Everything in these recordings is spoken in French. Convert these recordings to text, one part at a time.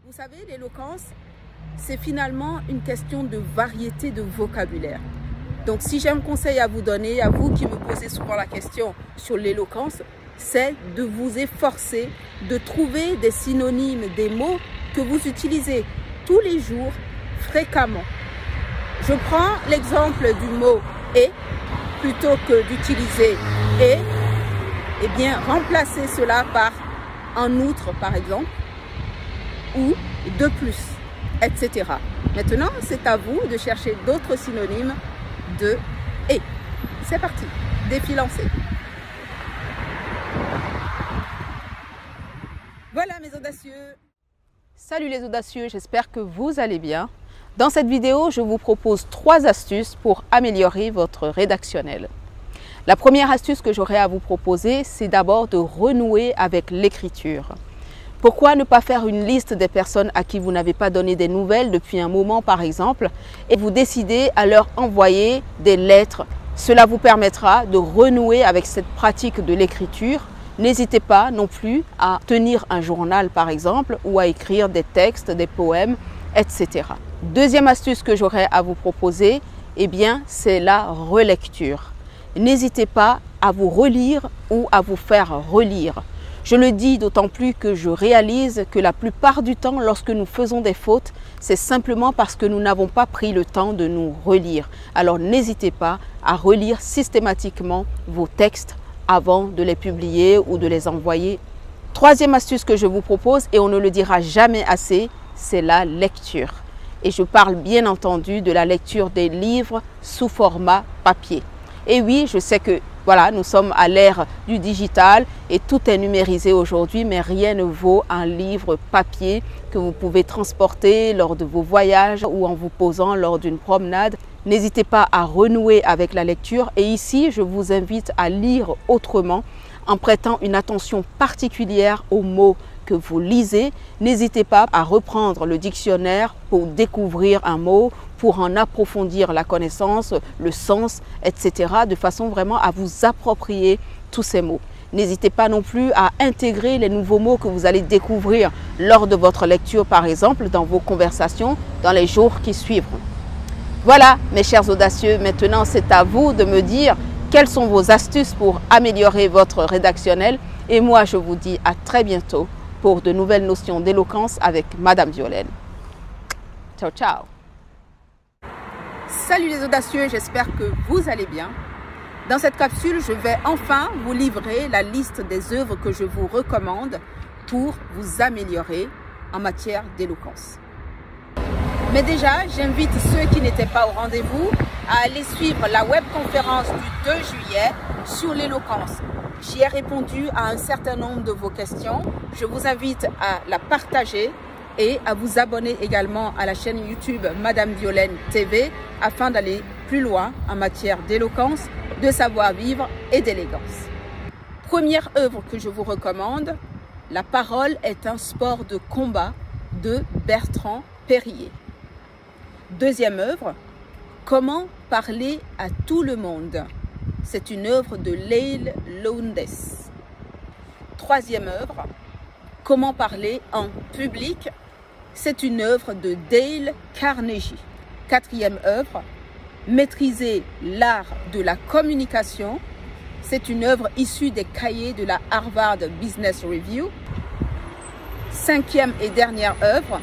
Vous savez, l'éloquence, c'est finalement une question de variété de vocabulaire. Donc si j'ai un conseil à vous donner, à vous qui me posez souvent la question sur l'éloquence, c'est de vous efforcer de trouver des synonymes, des mots que vous utilisez tous les jours, fréquemment. Je prends l'exemple du mot « et » plutôt que d'utiliser « et », eh bien remplacez cela par « en outre » par exemple, ou « de plus », etc. Maintenant, c'est à vous de chercher d'autres synonymes de « et ». C'est parti, défi lancé. Voilà mes audacieux. Salut les audacieux, j'espère que vous allez bien. Dans cette vidéo, je vous propose 3 astuces pour améliorer votre rédactionnel. La première astuce que j'aurais à vous proposer, c'est d'abord de renouer avec l'écriture. Pourquoi ne pas faire une liste des personnes à qui vous n'avez pas donné des nouvelles depuis un moment par exemple et vous décidez à leur envoyer des lettres. Cela vous permettra de renouer avec cette pratique de l'écriture. N'hésitez pas non plus à tenir un journal par exemple ou à écrire des textes, des poèmes, etc. Deuxième astuce que j'aurais à vous proposer, eh bien, c'est la relecture. N'hésitez pas à vous relire ou à vous faire relire. Je le dis d'autant plus que je réalise que la plupart du temps, lorsque nous faisons des fautes, c'est simplement parce que nous n'avons pas pris le temps de nous relire. Alors n'hésitez pas à relire systématiquement vos textes avant de les publier ou de les envoyer. Troisième astuce que je vous propose, et on ne le dira jamais assez, c'est la lecture. Et je parle bien entendu de la lecture des livres sous format papier. Et oui, je sais que voilà, nous sommes à l'ère du digital et tout est numérisé aujourd'hui, mais rien ne vaut un livre papier que vous pouvez transporter lors de vos voyages ou en vous posant lors d'une promenade. N'hésitez pas à renouer avec la lecture et ici, je vous invite à lire autrement en prêtant une attention particulière aux mots que vous lisez. N'hésitez pas à reprendre le dictionnaire pour découvrir un mot, pour en approfondir la connaissance, le sens, etc. de façon vraiment à vous approprier tous ces mots. N'hésitez pas non plus à intégrer les nouveaux mots que vous allez découvrir lors de votre lecture, par exemple, dans vos conversations dans les jours qui suivront. Voilà, mes chers audacieux, maintenant c'est à vous de me dire quelles sont vos astuces pour améliorer votre rédactionnel. Et moi, je vous dis à très bientôt pour de nouvelles notions d'éloquence avec Madame Violaine. Ciao, ciao. Salut les audacieux, j'espère que vous allez bien. Dans cette capsule, je vais enfin vous livrer la liste des œuvres que je vous recommande pour vous améliorer en matière d'éloquence. Mais déjà, j'invite ceux qui n'étaient pas au rendez-vous à aller suivre la webconférence du 2 juillet sur l'éloquence. J'y ai répondu à un certain nombre de vos questions. Je vous invite à la partager et à vous abonner également à la chaîne YouTube Madame Violaine TV afin d'aller plus loin en matière d'éloquence, de savoir-vivre et d'élégance. Première œuvre que je vous recommande, La parole est un sport de combat de Bertrand Perrier. Deuxième œuvre, Comment parler à tout le monde. C'est une œuvre de Lael Lowndes. Troisième œuvre, Comment parler en public. C'est une œuvre de Dale Carnegie. Quatrième œuvre, Maîtriser l'art de la communication. C'est une œuvre issue des cahiers de la Harvard Business Review. Cinquième et dernière œuvre,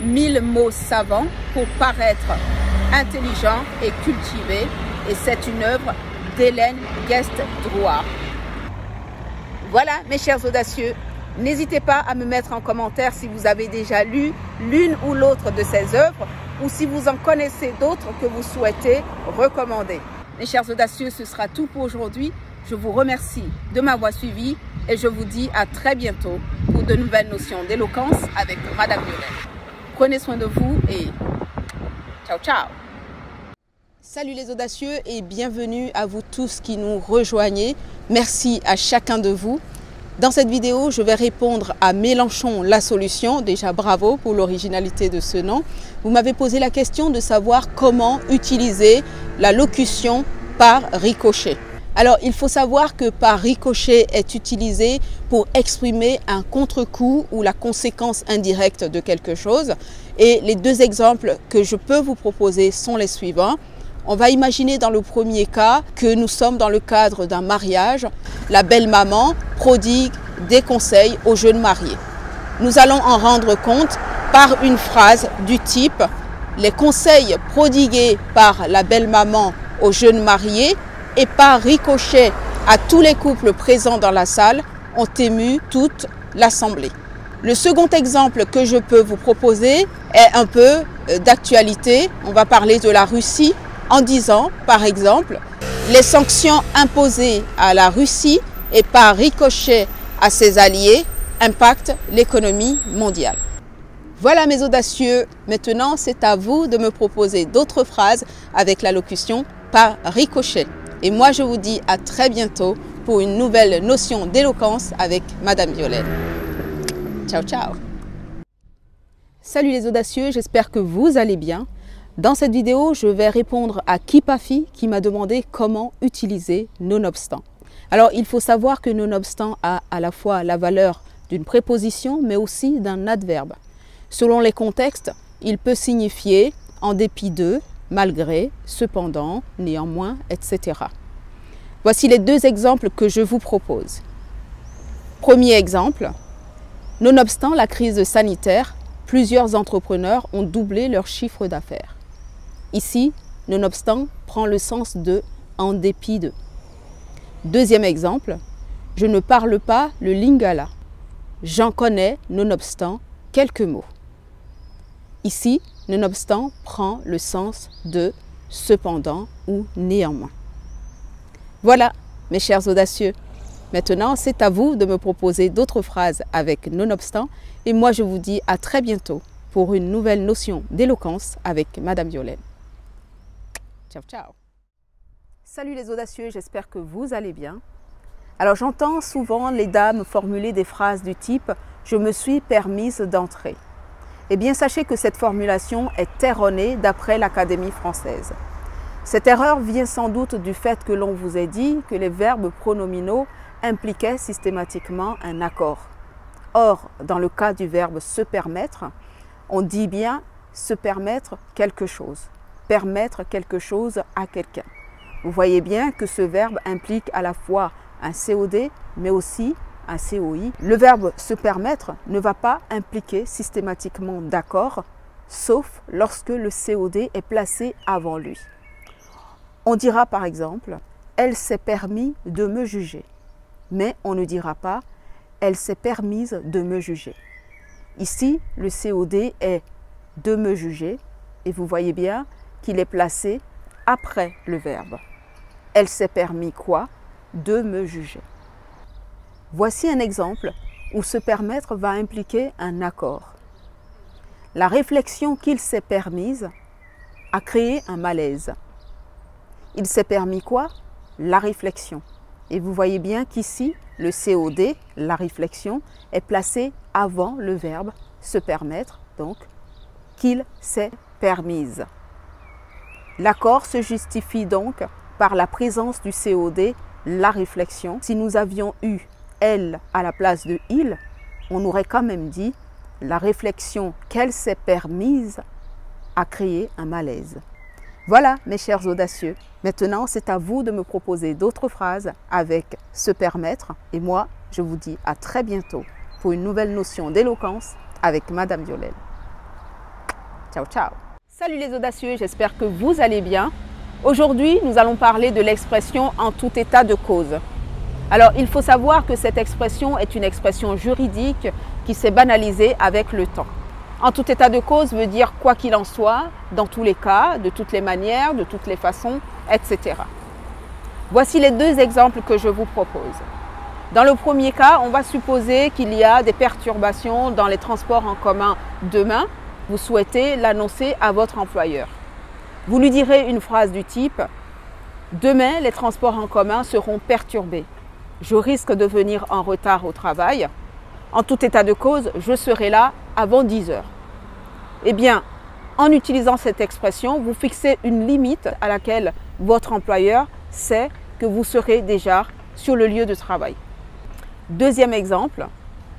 1000 mots savants pour paraître intelligent et cultivé. Et c'est une œuvre d'Hélène Guest-Drouhard. Voilà mes chers audacieux, n'hésitez pas à me mettre en commentaire si vous avez déjà lu l'une ou l'autre de ces œuvres ou si vous en connaissez d'autres que vous souhaitez recommander. Mes chers audacieux, ce sera tout pour aujourd'hui. Je vous remercie de m'avoir suivi et je vous dis à très bientôt pour de nouvelles notions d'éloquence avec Madame Violaine. Prenez soin de vous et ciao, ciao. Salut les audacieux et bienvenue à vous tous qui nous rejoignez. Merci à chacun de vous. Dans cette vidéo, je vais répondre à Mélenchon la solution. Déjà bravo pour l'originalité de ce nom. Vous m'avez posé la question de savoir comment utiliser la locution par ricochet. Alors, il faut savoir que par ricochet est utilisé pour exprimer un contre-coup ou la conséquence indirecte de quelque chose. Et les deux exemples que je peux vous proposer sont les suivants. On va imaginer dans le premier cas que nous sommes dans le cadre d'un mariage. La belle-maman prodigue des conseils aux jeunes mariés. Nous allons en rendre compte par une phrase du type « Les conseils prodigués par la belle-maman aux jeunes mariés et par ricochet à tous les couples présents dans la salle ont ému toute l'assemblée ». Le second exemple que je peux vous proposer est un peu d'actualité. On va parler de la Russie en disant, par exemple, les sanctions imposées à la Russie et par ricochet à ses alliés impactent l'économie mondiale. Voilà mes audacieux, maintenant c'est à vous de me proposer d'autres phrases avec la locution par ricochet. Et moi je vous dis à très bientôt pour une nouvelle notion d'éloquence avec Madame Violaine. Ciao ciao. Salut les audacieux, j'espère que vous allez bien. Dans cette vidéo, je vais répondre à Kipafi qui m'a demandé comment utiliser nonobstant. Alors il faut savoir que nonobstant a à la fois la valeur d'une préposition mais aussi d'un adverbe. Selon les contextes, il peut signifier en dépit de, malgré, cependant, néanmoins, etc. Voici les deux exemples que je vous propose. Premier exemple, nonobstant la crise sanitaire, plusieurs entrepreneurs ont doublé leur chiffre d'affaires. Ici, nonobstant prend le sens de en dépit de. Deuxième exemple, je ne parle pas le lingala. J'en connais, nonobstant, quelques mots. Ici, nonobstant prend le sens de cependant ou néanmoins. Voilà, mes chers audacieux. Maintenant, c'est à vous de me proposer d'autres phrases avec nonobstant et moi je vous dis à très bientôt pour une nouvelle notion d'éloquence avec Madame Violaine. Ciao, ciao. Salut les audacieux, j'espère que vous allez bien. Alors j'entends souvent les dames formuler des phrases du type « je me suis permise d'entrer ». Eh bien, sachez que cette formulation est erronée d'après l'Académie française. Cette erreur vient sans doute du fait que l'on vous ait dit que les verbes pronominaux impliquaient systématiquement un accord. Or, dans le cas du verbe « se permettre », on dit bien « se permettre quelque chose », permettre quelque chose à quelqu'un. Vous voyez bien que ce verbe implique à la fois un COD, mais aussi un COI. Le verbe « se permettre » ne va pas impliquer systématiquement d'accord, sauf lorsque le COD est placé avant lui. On dira par exemple « elle s'est permis de me juger », mais on ne dira pas « elle s'est permise de me juger ». Ici, le COD est « de me juger » et vous voyez bien qu'il est placé après le verbe. Elle s'est permis quoi? De me juger. Voici un exemple où se permettre va impliquer un accord. La réflexion qu'il s'est permise a créé un malaise. Il s'est permis quoi? La réflexion. Et vous voyez bien qu'ici, le COD, la réflexion, est placé avant le verbe se permettre, donc qu'il s'est permise. L'accord se justifie donc par la présence du COD, la réflexion. Si nous avions eu elle à la place de il, on aurait quand même dit la réflexion qu'elle s'est permise a créé un malaise. Voilà mes chers audacieux, maintenant c'est à vous de me proposer d'autres phrases avec se permettre et moi je vous dis à très bientôt pour une nouvelle notion d'éloquence avec Madame Violaine. Ciao ciao. Salut les audacieux, j'espère que vous allez bien. Aujourd'hui nous allons parler de l'expression en tout état de cause. Alors, il faut savoir que cette expression est une expression juridique qui s'est banalisée avec le temps. En tout état de cause veut dire quoi qu'il en soit, dans tous les cas, de toutes les manières, de toutes les façons, etc. Voici les deux exemples que je vous propose. Dans le premier cas, on va supposer qu'il y a des perturbations dans les transports en commun demain. Vous souhaitez l'annoncer à votre employeur. Vous lui direz une phrase du type « Demain, les transports en commun seront perturbés. Je risque de venir en retard au travail. En tout état de cause, je serai là avant 10 heures. » Eh bien, en utilisant cette expression, vous fixez une limite à laquelle votre employeur sait que vous serez déjà sur le lieu de travail. Deuxième exemple,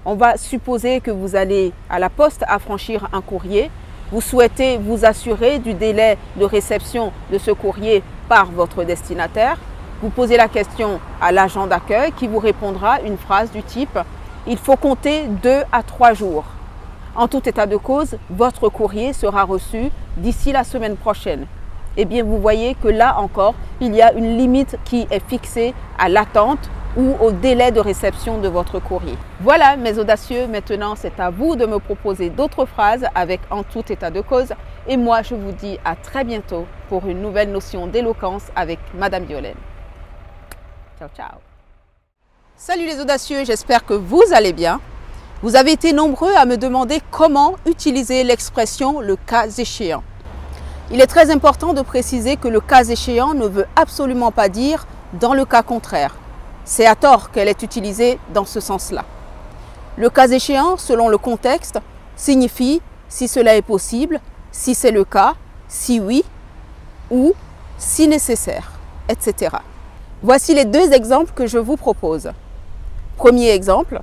on va supposer que vous allez à la poste affranchir un courrier. Vous souhaitez vous assurer du délai de réception de ce courrier par votre destinataire. Vous posez la question à l'agent d'accueil qui vous répondra une phrase du type « Il faut compter 2 à 3 jours ». En tout état de cause, votre courrier sera reçu d'ici la semaine prochaine. Eh bien, vous voyez que là encore, il y a une limite qui est fixée à l'attente ou au délai de réception de votre courrier. Voilà, mes audacieux, maintenant c'est à vous de me proposer d'autres phrases avec « en tout état de cause ». Et moi, je vous dis à très bientôt pour une nouvelle notion d'éloquence avec Madame Violaine. Ciao, ciao. Salut les audacieux, j'espère que vous allez bien. Vous avez été nombreux à me demander comment utiliser l'expression « le cas échéant ». Il est très important de préciser que le cas échéant ne veut absolument pas dire « dans le cas contraire ». C'est à tort qu'elle est utilisée dans ce sens-là. Le cas échéant, selon le contexte, signifie si cela est possible, si c'est le cas, si oui ou si nécessaire, etc. Voici les 2 exemples que je vous propose. Premier exemple,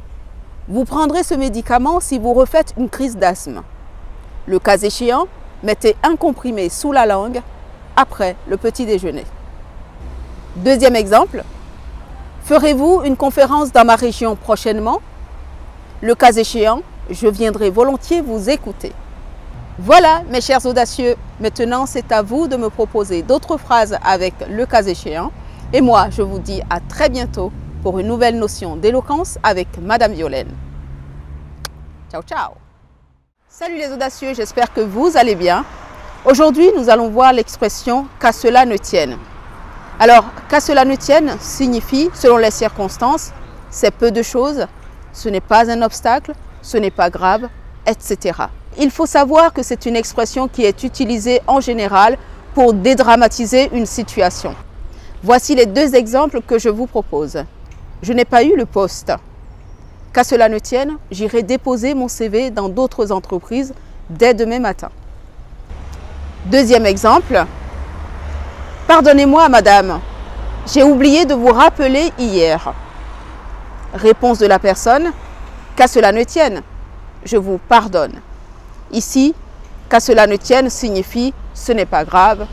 vous prendrez ce médicament si vous refaites une crise d'asthme. Le cas échéant, mettez un comprimé sous la langue après le petit déjeuner. Deuxième exemple, ferez-vous une conférence dans ma région prochainement? Le cas échéant, je viendrai volontiers vous écouter. Voilà, mes chers audacieux, maintenant c'est à vous de me proposer d'autres phrases avec le cas échéant. Et moi, je vous dis à très bientôt pour une nouvelle notion d'éloquence avec Madame Violaine. Ciao, ciao! Salut les audacieux, j'espère que vous allez bien. Aujourd'hui, nous allons voir l'expression « qu'à cela ne tienne ». Alors, « qu'à cela ne tienne » signifie, selon les circonstances, c'est peu de choses, ce n'est pas un obstacle, ce n'est pas grave, etc. Il faut savoir que c'est une expression qui est utilisée en général pour dédramatiser une situation. Voici les 2 exemples que je vous propose. Je n'ai pas eu le poste. Qu'à cela ne tienne, j'irai déposer mon CV dans d'autres entreprises dès demain matin. Deuxième exemple. Pardonnez-moi, madame, j'ai oublié de vous rappeler hier. Réponse de la personne. Qu'à cela ne tienne, je vous pardonne. Ici, qu'à cela ne tienne signifie ce n'est pas grave,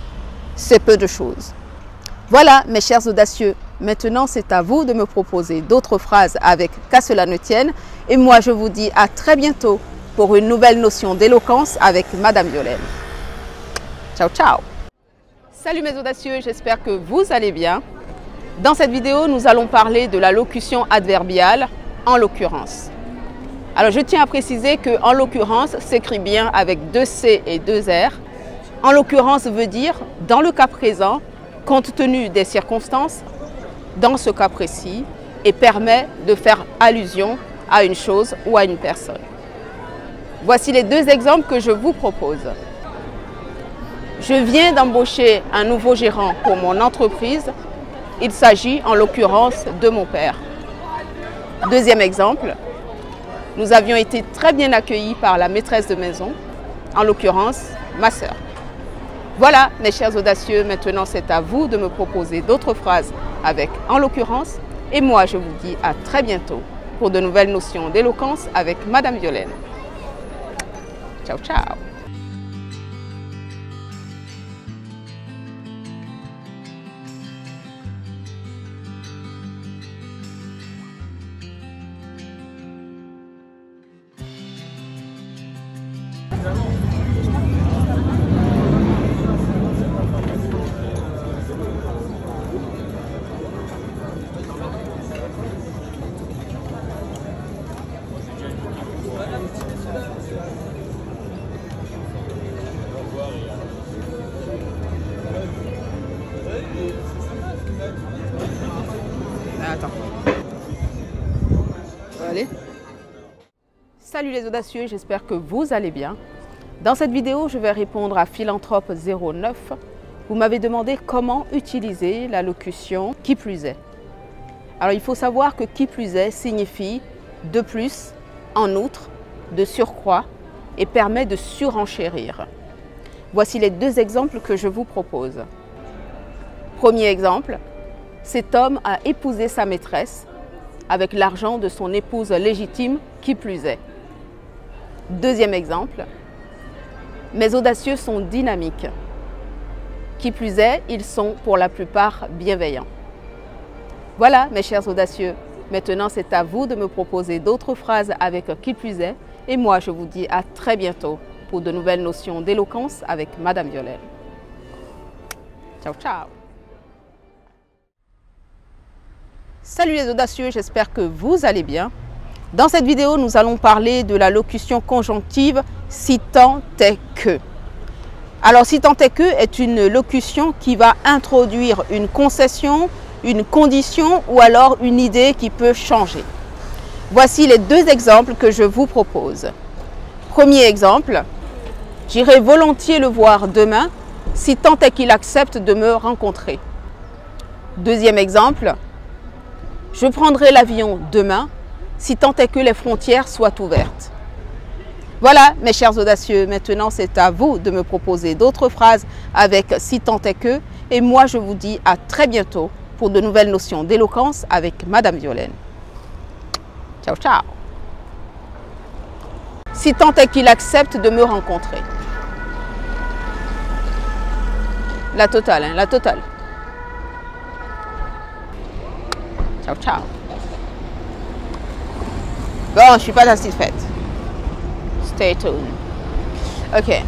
c'est peu de choses. Voilà, mes chers audacieux, maintenant c'est à vous de me proposer d'autres phrases avec « qu'à cela ne tienne » et moi je vous dis à très bientôt pour une nouvelle notion d'éloquence avec Madame Violaine. Ciao, ciao! Salut mes audacieux, j'espère que vous allez bien. Dans cette vidéo, nous allons parler de la locution adverbiale « en l'occurrence ». Alors je tiens à préciser que « en l'occurrence » s'écrit bien avec 2 C et 2 R. « En l'occurrence » veut dire « dans le cas présent », compte tenu des circonstances, dans ce cas précis, et permet de faire allusion à une chose ou à une personne. Voici les 2 exemples que je vous propose. Je viens d'embaucher un nouveau gérant pour mon entreprise. Il s'agit en l'occurrence de mon père. Deuxième exemple, nous avions été très bien accueillis par la maîtresse de maison, en l'occurrence ma sœur. Voilà, mes chers audacieux, maintenant c'est à vous de me proposer d'autres phrases avec « en l'occurrence » et moi je vous dis à très bientôt pour de nouvelles notions d'éloquence avec Madame Violaine. Ciao, ciao! Attends. Allez. Salut les audacieux, j'espère que vous allez bien. Dans cette vidéo, je vais répondre à Philanthrope09. Vous m'avez demandé comment utiliser la locution « qui plus est ». Alors il faut savoir que « qui plus est » signifie « de plus »,« en outre »,« de surcroît » et permet de surenchérir. Voici les 2 exemples que je vous propose. Premier exemple. Cet homme a épousé sa maîtresse avec l'argent de son épouse légitime, qui plus est. Deuxième exemple, mes audacieux sont dynamiques. Qui plus est, ils sont pour la plupart bienveillants. Voilà, mes chers audacieux. Maintenant, c'est à vous de me proposer d'autres phrases avec qui plus est. Et moi, je vous dis à très bientôt pour de nouvelles notions d'éloquence avec Madame Violaine. Ciao, ciao. Salut les audacieux, j'espère que vous allez bien. Dans cette vidéo, nous allons parler de la locution conjonctive « si tant est que ». Alors, si tant est que est une locution qui va introduire une concession, une condition ou alors une idée qui peut changer. Voici les deux exemples que je vous propose. Premier exemple, j'irai volontiers le voir demain si tant est qu'il accepte de me rencontrer. Deuxième exemple, je prendrai l'avion demain si tant est que les frontières soient ouvertes. Voilà, mes chers audacieux, maintenant c'est à vous de me proposer d'autres phrases avec si tant est que, et moi je vous dis à très bientôt pour de nouvelles notions d'éloquence avec Madame Violaine. Ciao, ciao. Si tant est qu'il accepte de me rencontrer. La totale, hein, la totale. Ciao, ciao. Bon, je ne suis pas satisfaite. Stay tuned. Ok.